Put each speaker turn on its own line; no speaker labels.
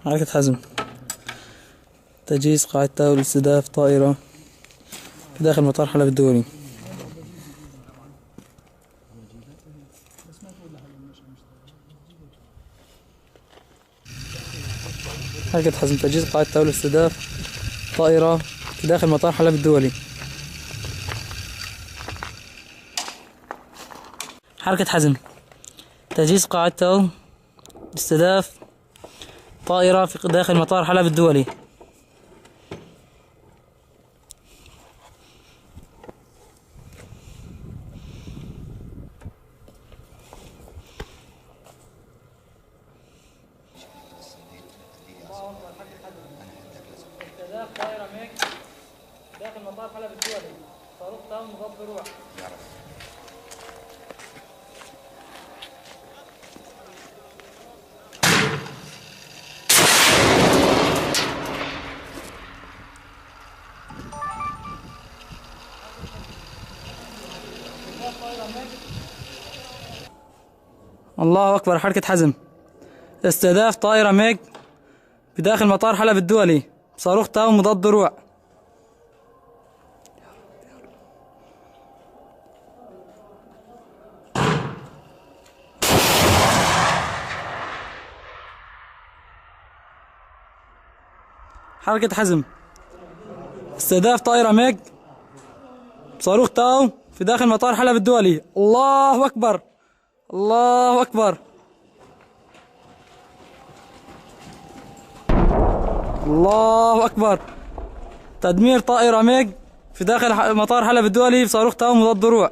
حركة حزم. تجهيز قاعدة تاو لاستهداف طائرة في داخل مطار حلب الدولي. حركة حزم. تجهيز قاعدة تاو لاستهداف طائرة في داخل مطار حلب الدولي. حركة حزم. تجهيز قاعدة تاو لاستهداف طائرة في داخل مطار حلب الدولي. استهداف طائرة ميك داخل مطار حلب الدولي. صاروخ تام مضاد دروع. الله أكبر. حركة حزم. استهداف طائرة ميج بداخل مطار حلب الدولي بصاروخ تاو مضاد دروع. حركة حزم. استهداف طائرة ميج بصاروخ تاو في داخل مطار حلب الدولي. الله أكبر. الله أكبر. الله أكبر. تدمير طائرة ميج في داخل مطار حلب الدولي بصاروخ تاو مضاد دروع.